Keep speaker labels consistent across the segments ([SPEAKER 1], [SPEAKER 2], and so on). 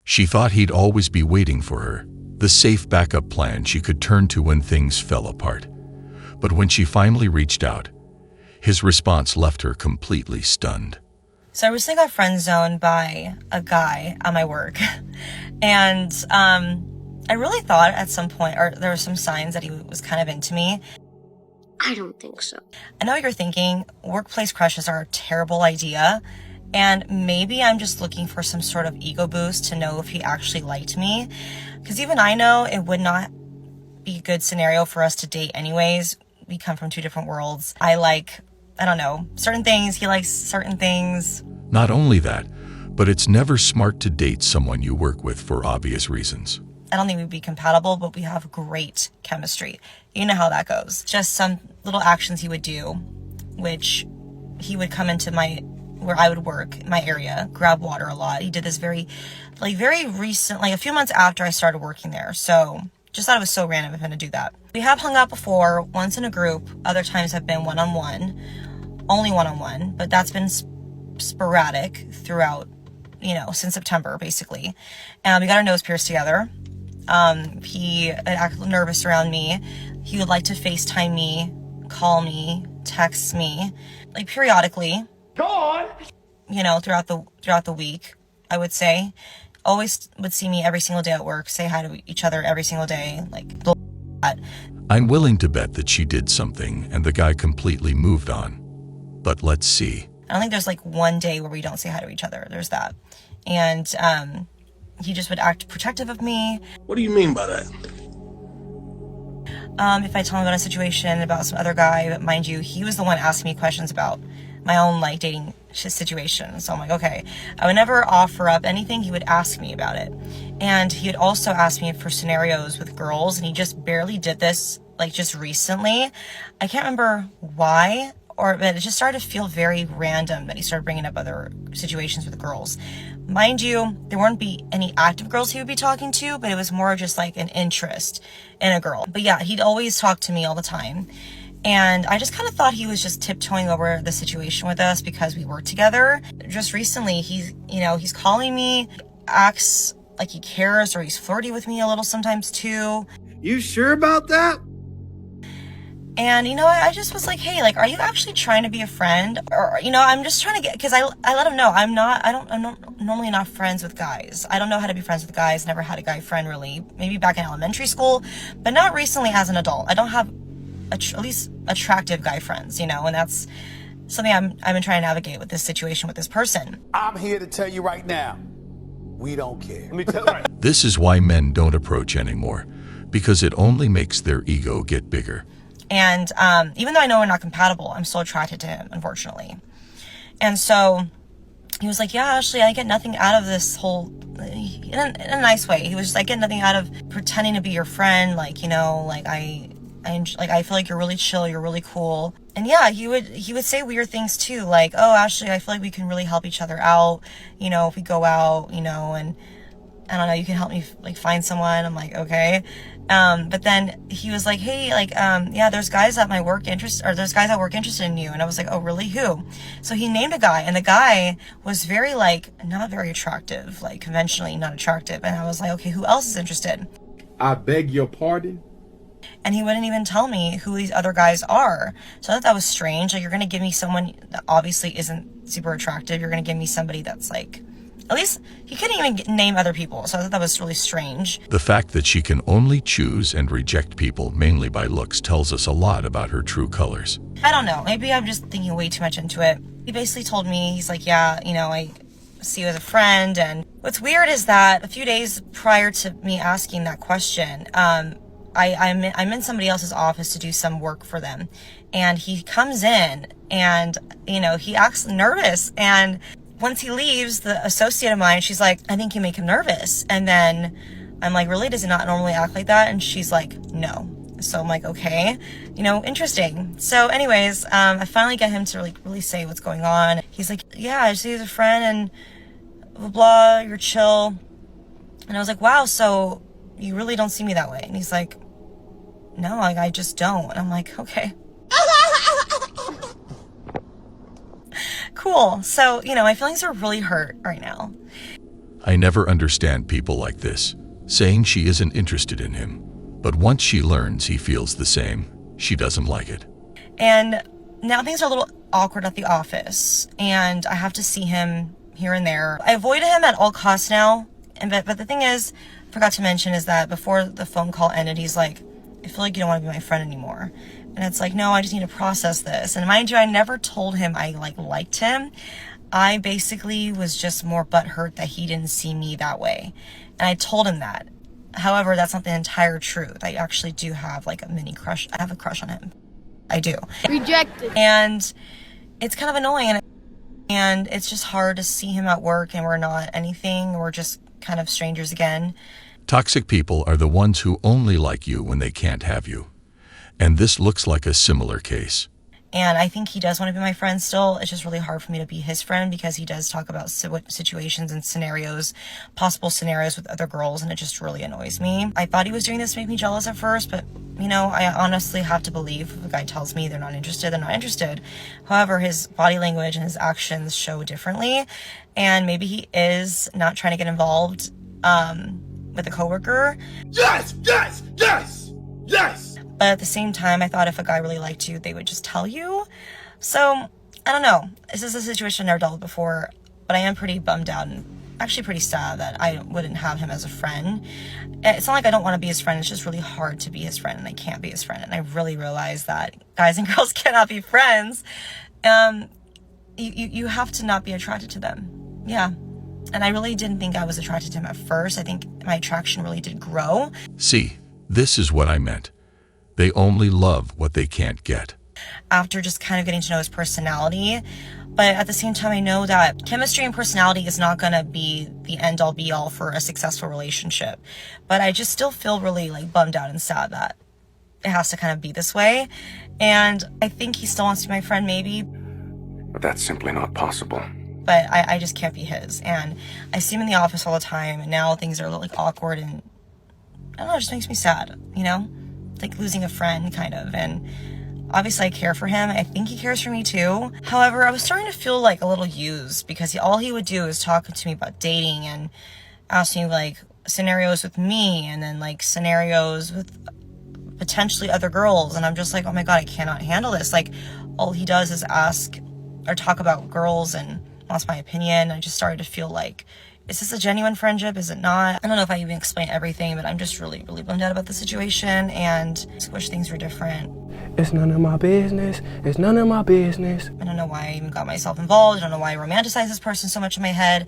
[SPEAKER 1] She thought he'd always be waiting for her, the safe backup plan she could turn to when things fell apart. But when she finally reached out, his response left her completely stunned.
[SPEAKER 2] So I recently got friend zoned by a guy at my work. And I really thought at some point, or there were some signs that he was kind of into me.
[SPEAKER 3] I don't think so.
[SPEAKER 2] I know what you're thinking. Workplace crushes are a terrible idea. And maybe I'm just looking for some sort of ego boost to know if he actually liked me. Because even I know it would not be a good scenario for us to date anyways. We come from two different worlds. I don't know, certain things. He likes certain things.
[SPEAKER 1] Not only that, but it's never smart to date someone you work with for obvious reasons.
[SPEAKER 2] I don't think we'd be compatible, but we have great chemistry. You know how that goes. Just some little actions he would do, which he would come into where I would work, my area, grab water a lot. He did this very recent, a few months after I started working there. So just thought it was so random of him to do that. We have hung out before, once in a group. Other times have been one-on-one, only one-on-one, but that's been sporadic throughout, since September, basically. And we got our nose pierced together. He acted nervous around me. He would like to FaceTime me, call me, text me, periodically.
[SPEAKER 4] Go on.
[SPEAKER 2] Throughout the week, I would say. Always would see me every single day at work, say hi to each other every single day, that.
[SPEAKER 1] I'm willing to bet that she did something and the guy completely moved on. But let's see.
[SPEAKER 2] I don't think there's one day where we don't say hi to each other. There's that. And he just would act protective of me.
[SPEAKER 4] What do you mean by that?
[SPEAKER 2] If I tell him about a situation about some other guy, but mind you, he was the one asking me questions about my own dating situation. So I'm like, okay. I would never offer up anything. He would ask me about it. And he would also ask me for scenarios with girls, and he just barely did this just recently. I can't remember why, but it just started to feel very random that he started bringing up other situations with girls. Mind you, there wouldn't be any active girls he would be talking to, but it was more just an interest in a girl. But yeah, he'd always talk to me all the time. And I just kind of thought he was just tiptoeing over the situation with us because we worked together. Just recently, he's calling me, acts like he cares, or he's flirty with me a little sometimes too.
[SPEAKER 4] You sure about that?
[SPEAKER 2] And, I just was like, hey, are you actually trying to be a friend? Or, I'm just trying to because I let him know I'm normally not friends with guys. I don't know how to be friends with guys. Never had a guy friend really. Maybe back in elementary school, but not recently as an adult. I don't have at least attractive guy friends, and that's something I've been trying to navigate with this situation with this person.
[SPEAKER 5] I'm here to tell you right now, we don't care.
[SPEAKER 4] Let me tell you.
[SPEAKER 1] This is why men don't approach anymore, because it only makes their ego get bigger.
[SPEAKER 2] And even though I know we're not compatible, I'm still attracted to him, unfortunately. And so he was like, yeah, Ashley, I get nothing out of this whole, in a nice way. He was just I get nothing out of pretending to be your friend. I feel like you're really chill, you're really cool. And yeah, he would say weird things too, oh, Ashley, I feel like we can really help each other out, if we go out, and I don't know, you can help me find someone. I'm like, okay. But then he was like, hey, yeah, there's guys at my work there's guys at work interested in you. And I was like, oh, really? Who? So he named a guy, and the guy was very not very attractive, conventionally not attractive. And I was like, okay, who else is interested?
[SPEAKER 4] I beg your pardon?
[SPEAKER 2] And he wouldn't even tell me who these other guys are. So I thought that was strange. You're going to give me someone that obviously isn't super attractive. You're going to give me somebody that's at least he couldn't even name other people. So I thought that was really strange.
[SPEAKER 1] The fact that she can only choose and reject people mainly by looks tells us a lot about her true colors.
[SPEAKER 2] I don't know. Maybe I'm just thinking way too much into it. He basically told me, he's like, yeah, I see you as a friend. And what's weird is that a few days prior to me asking that question, I'm in somebody else's office to do some work for them. And he comes in and, he acts nervous. And once he leaves, the associate of mine, she's like, I think you make him nervous. And then I'm like, really? Does he not normally act like that? And she's like, no. So I'm like, okay, interesting. So anyways, I finally get him to really say what's going on. He's like, yeah, I see you as a friend and blah, blah, you're chill. And I was like, wow, so you really don't see me that way? And he's like, no, I just don't. And I'm like, okay. Cool. So, my feelings are really hurt right now.
[SPEAKER 1] I never understand people like this, saying she isn't interested in him. But once she learns he feels the same, she doesn't like it.
[SPEAKER 2] And now things are a little awkward at the office, and I have to see him here and there. I avoid him at all costs now, but the thing is, I forgot to mention, is that before the phone call ended, he's like, I feel like you don't want to be my friend anymore. And it's like, no, I just need to process this. And mind you, I never told him I liked him. I basically was just more butthurt that he didn't see me that way. And I told him that. However, that's not the entire truth. I actually do have like a mini crush. I have a crush on him. I do.
[SPEAKER 3] Rejected.
[SPEAKER 2] And it's kind of annoying. And it's just hard to see him at work and we're not anything. We're just kind of strangers again.
[SPEAKER 1] Toxic people are the ones who only like you when they can't have you. And this looks like a similar case.
[SPEAKER 2] And I think he does want to be my friend still. It's just really hard for me to be his friend because he does talk about situations and scenarios, possible scenarios with other girls, and it just really annoys me. I thought he was doing this to make me jealous at first, but, you know, I honestly have to believe if a guy tells me they're not interested, they're not interested. However, his body language and his actions show differently, and maybe he is not trying to get involved with a coworker.
[SPEAKER 4] Yes, yes, yes, yes.
[SPEAKER 2] But at the same time, I thought if a guy really liked you, they would just tell you. So, I don't know. This is a situation I've never dealt with before, but I am pretty bummed out and actually pretty sad that I wouldn't have him as a friend. It's not like I don't want to be his friend. It's just really hard to be his friend, and I can't be his friend. And I really realize that guys and girls cannot be friends. You have to not be attracted to them. Yeah. And I really didn't think I was attracted to him at first. I think my attraction really did grow.
[SPEAKER 1] See, this is what I meant. They only love what they can't get.
[SPEAKER 2] After just kind of getting to know his personality. But at the same time, I know that chemistry and personality is not going to be the end-all be-all for a successful relationship. But I just still feel really like bummed out and sad that it has to kind of be this way. And I think he still wants to be my friend, maybe.
[SPEAKER 6] But that's simply not possible.
[SPEAKER 2] But I just can't be his. And I see him in the office all the time, and now things are a little like awkward, and I don't know, it just makes me sad, you know? Like losing a friend, kind of. And obviously I care for him. I think he cares for me too. However, I was starting to feel like a little used because all he would do is talk to me about dating and ask me like scenarios with me and then like scenarios with potentially other girls. And I'm just like, oh my God, I cannot handle this. Like all he does is ask or talk about girls and wants my opinion. I just started to feel like, is this a genuine friendship? Is it not? I don't know if I even explained everything, but I'm just really, really bummed out about the situation and just wish things were different.
[SPEAKER 7] It's none of my business. It's none of my business.
[SPEAKER 2] I don't know why I even got myself involved. I don't know why I romanticized this person so much in my head.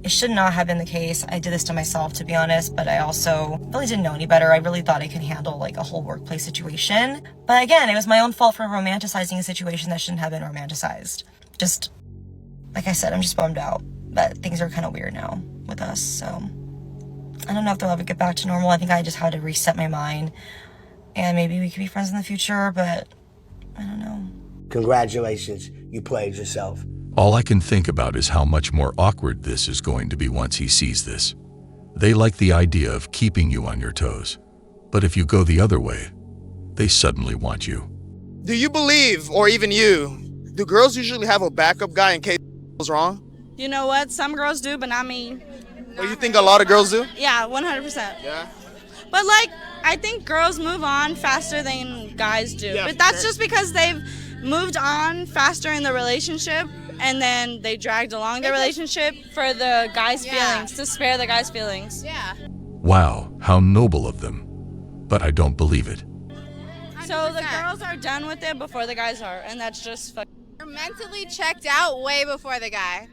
[SPEAKER 2] It should not have been the case. I did this to myself, to be honest, but I also really didn't know any better. I really thought I could handle like a whole workplace situation. But again, it was my own fault for romanticizing a situation that shouldn't have been romanticized. Just, like I said, I'm just bummed out. But things are kind of weird now with us, so I don't know if they'll ever get back to normal. I think I just had to reset my mind, and maybe we could be friends in the future, but I don't know.
[SPEAKER 8] Congratulations, you played yourself.
[SPEAKER 1] All I can think about is how much more awkward this is going to be once he sees this. They like the idea of keeping you on your toes, but if you go the other way, they suddenly want you.
[SPEAKER 9] Do you believe, or even you, do girls usually have a backup guy in case goes wrong?
[SPEAKER 10] You know what? Some girls do, but not me.
[SPEAKER 9] Well, you think a lot of girls do?
[SPEAKER 10] Yeah, 100%.
[SPEAKER 9] Yeah.
[SPEAKER 10] But like, I think girls move on faster than guys do.
[SPEAKER 9] Yeah,
[SPEAKER 10] but that's
[SPEAKER 9] sure.
[SPEAKER 10] just because they've moved on faster in the relationship, and then they dragged along the relationship for the guy's feelings, to spare the guy's feelings.
[SPEAKER 3] Yeah.
[SPEAKER 1] Wow, how noble of them. But I don't believe it.
[SPEAKER 10] 100%. So the girls are done with it before the guys are, and that's just
[SPEAKER 3] You're mentally checked out way before the guy.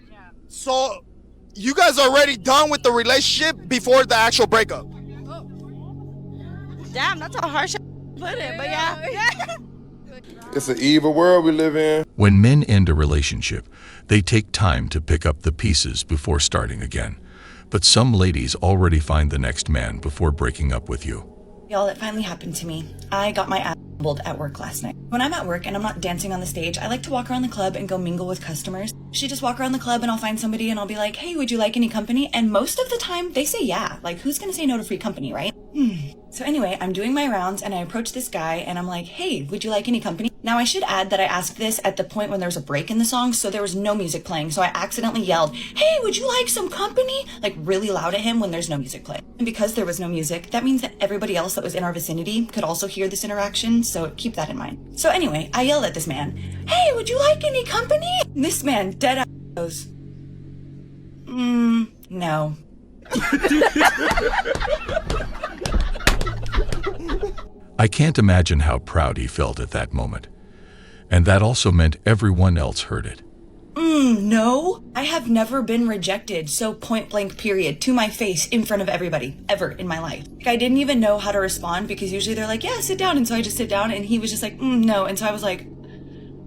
[SPEAKER 9] So, you guys are already done with the relationship before the actual breakup?
[SPEAKER 10] damn, that's a harsh to put it, but yeah.
[SPEAKER 6] It's an evil world we live in.
[SPEAKER 1] When men end a relationship, they take time to pick up the pieces before starting again. But some ladies already find the next man before breaking up with you.
[SPEAKER 11] Y'all, it finally happened to me. I got my ass bowled at work last night. When I'm at work and I'm not dancing on the stage, I like to walk around the club and go mingle with customers. She just walk around the club and I'll find somebody and I'll be like, hey, would you like any company? And most of the time they say yeah. Like, who's gonna say no to free company, right? So anyway, I'm doing my rounds and I approach this guy and I'm like, hey, would you like any company? Now I should add that I asked this at the point when there was a break in the song, so there was no music playing. So I accidentally yelled, hey, would you like some company? Like really loud at him when there's no music playing. And because there was no music, that means that everybody else that was in our vicinity could also hear this interaction. So keep that in mind. So anyway, I yelled at this man, hey, would you like any company? And this man dead ass goes, no.
[SPEAKER 1] I can't imagine how proud he felt at that moment. And that also meant everyone else heard it.
[SPEAKER 11] No. I have never been rejected so point blank period to my face in front of everybody ever in my life. Like, I didn't even know how to respond because usually they're like, yeah, sit down. And so I just sit down and he was just like, no. And so I was like,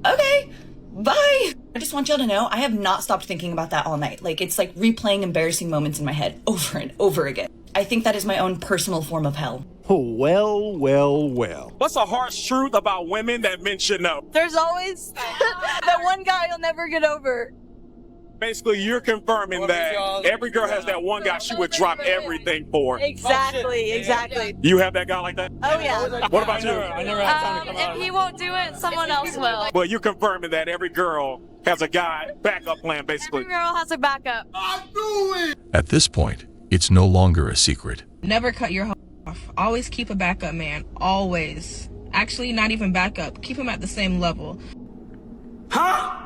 [SPEAKER 11] okay, bye. I just want y'all to know I have not stopped thinking about that all night. Like it's like replaying embarrassing moments in my head over and over again. I think that is my own personal form of hell.
[SPEAKER 5] Well. What's a harsh truth about women that men should know?
[SPEAKER 10] There's always that one guy you'll never get over.
[SPEAKER 5] Basically, you're confirming that every girl has that one guy she would drop everything for.
[SPEAKER 10] Exactly.
[SPEAKER 5] You have that guy like that?
[SPEAKER 10] Oh yeah.
[SPEAKER 5] What about you?
[SPEAKER 10] If he won't do it, someone else will.
[SPEAKER 5] Well, you're confirming that every girl has a guy backup plan, basically.
[SPEAKER 10] Every girl has a backup.
[SPEAKER 1] At this point, it's no longer a secret.
[SPEAKER 12] Never cut your hoe off. Always keep a backup man. Always. Actually, not even backup. Keep him at the same level.
[SPEAKER 4] Huh?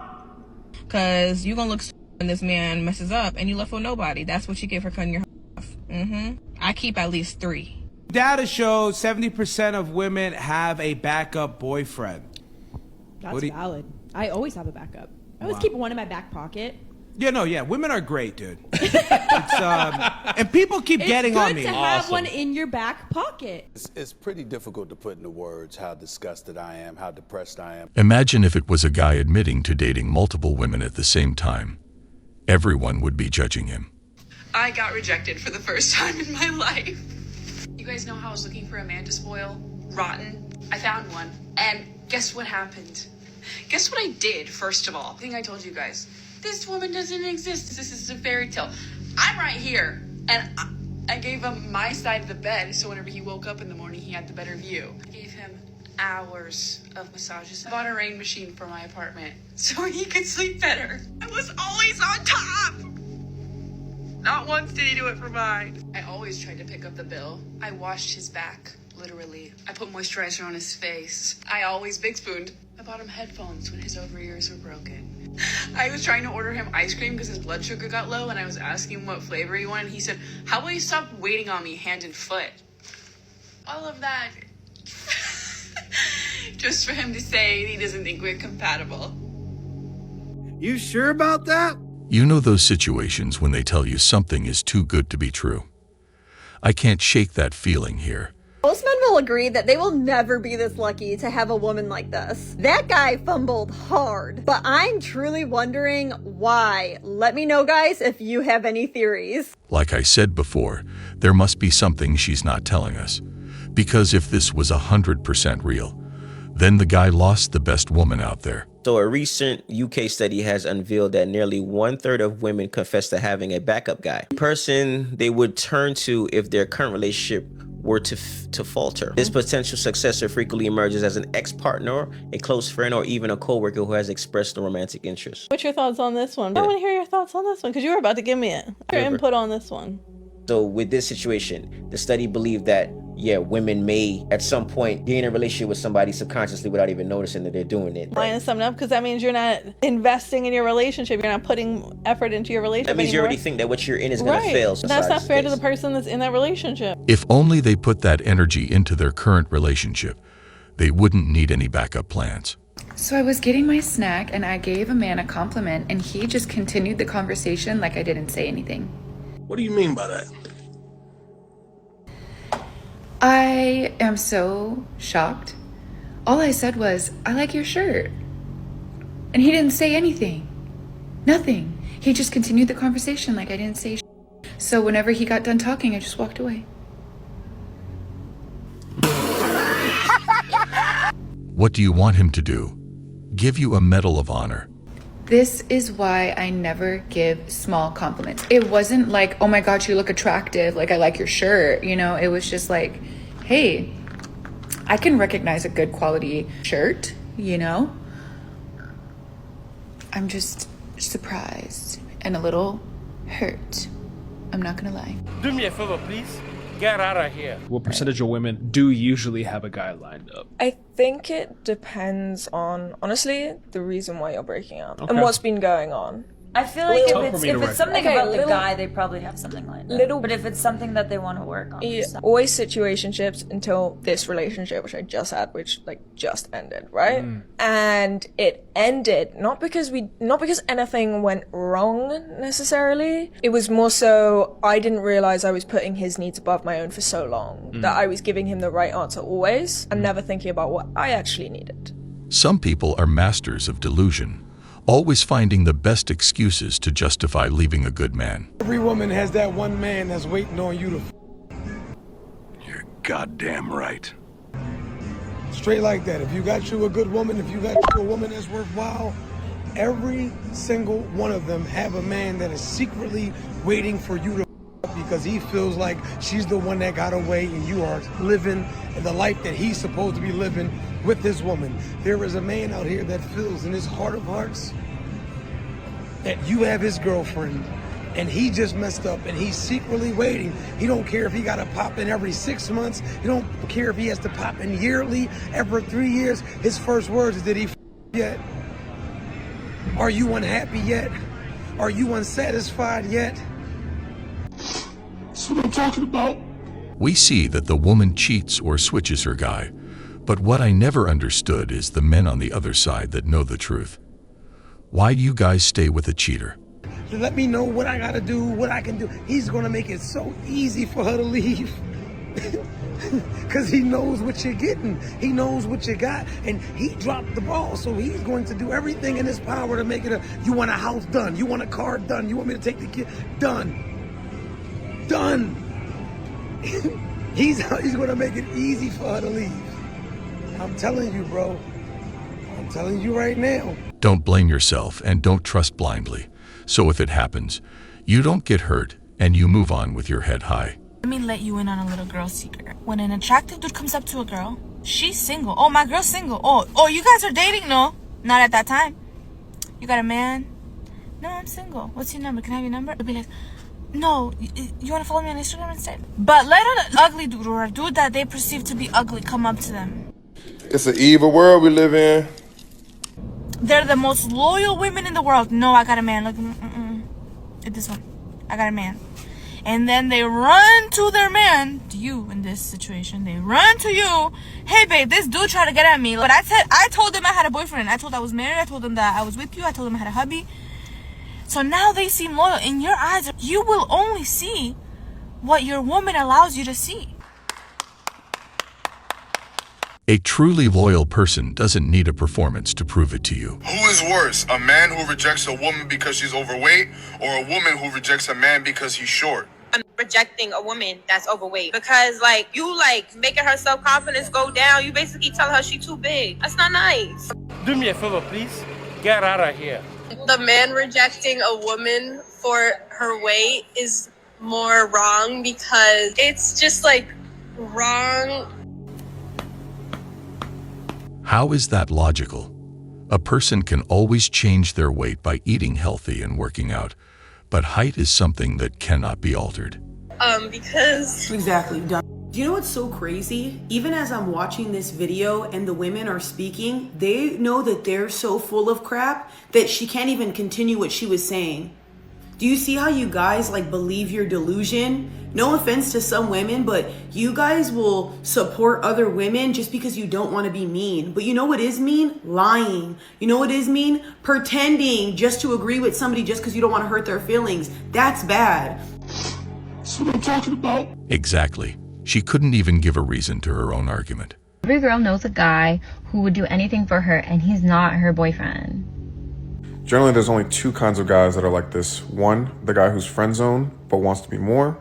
[SPEAKER 12] Because you're going to look when this man messes up and you left with nobody. That's what you get for cutting your hoe off. I keep at least 3.
[SPEAKER 7] Data shows 70% of women have a backup boyfriend.
[SPEAKER 13] That's valid. I always have a backup. I always keep one in my back pocket.
[SPEAKER 7] Yeah, women are great, dude. And people keep getting on me.
[SPEAKER 13] It's good to have one in your back pocket.
[SPEAKER 5] It's pretty difficult to put into words how disgusted I am, how depressed I am.
[SPEAKER 1] Imagine if it was a guy admitting to dating multiple women at the same time. Everyone would be judging him.
[SPEAKER 14] I got rejected for the first time in my life. You guys know how I was looking for a man to spoil? Rotten. I found one. And guess what happened? Guess what I did, first of all? I think I told you guys. This woman doesn't exist. This is a fairy tale. I'm right here. And I gave him my side of the bed, so whenever he woke up in the morning, he had the better view. I gave him hours of massages. I bought a rain machine for my apartment so he could sleep better. I was always on top. Not once did he do it for mine. I always tried to pick up the bill. I washed his back, literally. I put moisturizer on his face. I always big spooned. I bought him headphones when his over-ears were broken. I was trying to order him ice cream because his blood sugar got low, and I was asking him what flavor he wanted. He said, how about you stop waiting on me hand and foot? All of that just for him to say he doesn't think we're compatible.
[SPEAKER 4] You sure about that?
[SPEAKER 1] You know those situations when they tell you something is too good to be true. I can't shake that feeling here.
[SPEAKER 15] Most men will agree that they will never be this lucky to have a woman like this. That guy fumbled hard, but I'm truly wondering why. Let me know, guys, if you have any theories.
[SPEAKER 1] Like I said before, there must be something she's not telling us. Because if this was 100% real, then the guy lost the best woman out there.
[SPEAKER 16] So a recent UK study has unveiled that nearly 1/3 of women confess to having a backup guy. Person they would turn to if their current relationship were to falter. This potential successor frequently emerges as an ex-partner, a close friend, or even a coworker who has expressed a romantic interest.
[SPEAKER 10] What's your thoughts on this one? I want to hear your thoughts on this one because you were about to give me it. Your input on this one.
[SPEAKER 16] So with this situation, the study believed that, women may at some point be in a relationship with somebody subconsciously without even noticing that they're doing it.
[SPEAKER 10] Lining something up because that means you're not investing in your relationship. You're not putting effort into your relationship
[SPEAKER 16] That means
[SPEAKER 10] anymore.
[SPEAKER 16] you already think that what you're in is going to fail. So
[SPEAKER 10] that's not fair to the person that's in that relationship.
[SPEAKER 1] If only they put that energy into their current relationship, they wouldn't need any backup plans.
[SPEAKER 17] So I was getting my snack and I gave a man a compliment and he just continued the conversation like I didn't say anything.
[SPEAKER 4] What do you mean by that?
[SPEAKER 17] I am so shocked. All I said was, I like your shirt. And he didn't say anything. Nothing. He just continued the conversation like I didn't say shit. So whenever he got done talking, I just walked away.
[SPEAKER 1] What do you want him to do? Give you a Medal of Honor?
[SPEAKER 17] This is why I never give small compliments. It wasn't like, oh my God, you look attractive. Like, I like your shirt. You know, it was just like, hey, I can recognize a good quality shirt, you know? I'm just surprised and a little hurt. I'm not gonna lie.
[SPEAKER 18] Do me a favor, please. Get out of here.
[SPEAKER 19] What percentage of women do usually have a guy lined up?
[SPEAKER 20] I think it depends on, honestly, the reason why you're breaking up and
[SPEAKER 19] Okay.
[SPEAKER 20] what's been going on.
[SPEAKER 21] I feel like
[SPEAKER 20] Little-
[SPEAKER 21] if it's something
[SPEAKER 20] Okay,
[SPEAKER 21] about the
[SPEAKER 20] little-
[SPEAKER 21] guy, they probably have something lined up. But if it's something that they want to work on,
[SPEAKER 20] Yeah, always situationships until this relationship, which I just had, which just ended, right? And it ended not because anything went wrong necessarily. It was more so I didn't realize I was putting his needs above my own for so long that I was giving him the right answer always and never thinking about what I actually needed.
[SPEAKER 1] Some people are masters of delusion, always finding the best excuses to justify leaving a good man.
[SPEAKER 4] Every woman has that one man that's waiting on you to. You're goddamn right. Straight like that. If you got you a good woman, if you got you a woman that's worthwhile, every single one of them have a man that is secretly waiting for you to because he feels like she's the one that got away and you are living the life that he's supposed to be living with this woman. There is a man out here that feels in his heart of hearts that you have his girlfriend and he just messed up and he's secretly waiting. He don't care if he got to pop in every 6 months. He don't care if he has to pop in yearly, every 3 years. His first words is, did he yet? Are you unhappy yet? Are you unsatisfied yet? That's what I'm talking about.
[SPEAKER 1] We see that the woman cheats or switches her guy, but what I never understood is the men on the other side that know the truth. Why do you guys stay with a cheater?
[SPEAKER 4] Let me know what I gotta do, what I can do. He's gonna make it so easy for her to leave. Because he knows what you're getting. He knows what you got. And he dropped the ball. So he's going to do everything in his power to make it you want a house done. You want a car done. You want me to take the kid done. Done. He's going to make it easy for her to leave. I'm telling you, bro. I'm telling you right now.
[SPEAKER 1] Don't blame yourself and don't trust blindly. So if it happens, you don't get hurt and you move on with your head high.
[SPEAKER 12] Let me let you in on a little girl secret. When an attractive dude comes up to a girl, she's single. Oh, my girl's single. Oh, you guys are dating? No, not at that time. You got a man? No, I'm single. What's your number? Can I have your number? It'll be like, no, you want to follow me on Instagram instead? But let an ugly dude or a dude that they perceive to be ugly come up to them.
[SPEAKER 6] It's an evil world we live in.
[SPEAKER 12] They're the most loyal women in the world. No, I got a man. Look, this one. I got a man. And then they run to their man, to you in this situation. They run to you. Hey, babe, this dude tried to get at me. But I told him I had a boyfriend. I told him I was married. I told him that I was with you. I told him I had a hubby. So now they seem loyal. In your eyes, you will only see what your woman allows you to see.
[SPEAKER 1] A truly loyal person doesn't need a performance to prove it to you.
[SPEAKER 6] Who is worse, a man who rejects a woman because she's overweight or a woman who rejects a man because he's short?
[SPEAKER 22] I'm rejecting a woman that's overweight because you making her self-confidence go down. You basically tell her she's too big. That's not nice.
[SPEAKER 18] Do me a favor, please. Get out of here.
[SPEAKER 3] The man rejecting a woman for her weight is more wrong because it's just wrong.
[SPEAKER 1] How is that logical? A person can always change their weight by eating healthy and working out, but height is something that cannot be altered.
[SPEAKER 3] Because...
[SPEAKER 23] Exactly. Do you know what's so crazy? Even as I'm watching this video and the women are speaking, they know that they're so full of crap that she can't even continue what she was saying. Do you see how you guys believe your delusion? No offense to some women, but you guys will support other women just because you don't want to be mean. But you know what is mean? Lying. You know what is mean? Pretending just to agree with somebody just because you don't want to hurt their feelings. That's bad.
[SPEAKER 1] That's what I'm talking about. Exactly. She couldn't even give a reason to her own argument.
[SPEAKER 24] Every girl knows a guy who would do anything for her, and he's not her boyfriend.
[SPEAKER 6] Generally, there's only two kinds of guys that are like this. One, the guy who's friend zoned but wants to be more.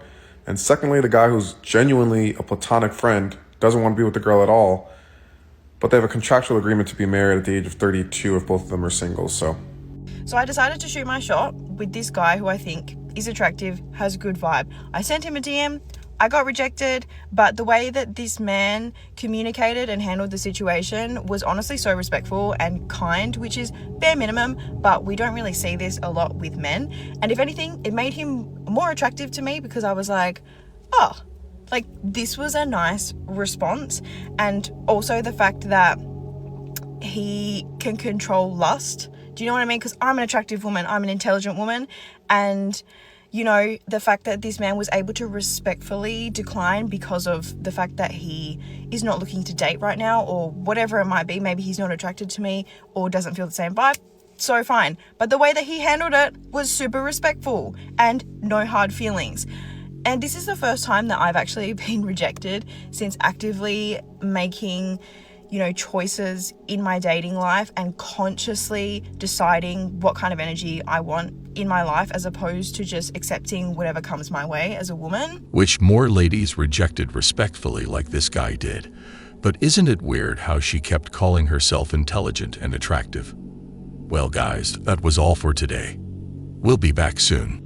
[SPEAKER 6] And secondly, the guy who's genuinely a platonic friend, doesn't want to be with the girl at all, but they have a contractual agreement to be married at the age of 32 if both of them are single, So
[SPEAKER 25] I decided to shoot my shot with this guy who I think is attractive, has a good vibe. I sent him a DM,
[SPEAKER 2] I got rejected, but the way that this man communicated and handled the situation was honestly so respectful and kind, which is bare minimum, but we don't really see this a lot with men. And if anything, it made him more attractive to me because I was like, oh, like this was a nice response. And also the fact that he can control lust. Do you know what I mean? Because I'm an attractive woman, I'm an intelligent woman, and you know, the fact that this man was able to respectfully decline because of the fact that he is not looking to date right now, or whatever it might be. Maybe he's not attracted to me or doesn't feel the same vibe. So fine. But the way that he handled it was super respectful and no hard feelings. And this is the first time that I've actually been rejected since actively making, you know, choices in my dating life and consciously deciding what kind of energy I want in my life, as opposed to just accepting whatever comes my way as a woman.
[SPEAKER 1] Which more ladies rejected respectfully like this guy did. But isn't it weird how she kept calling herself intelligent and attractive? Well guys, that was all for today. We'll be back soon.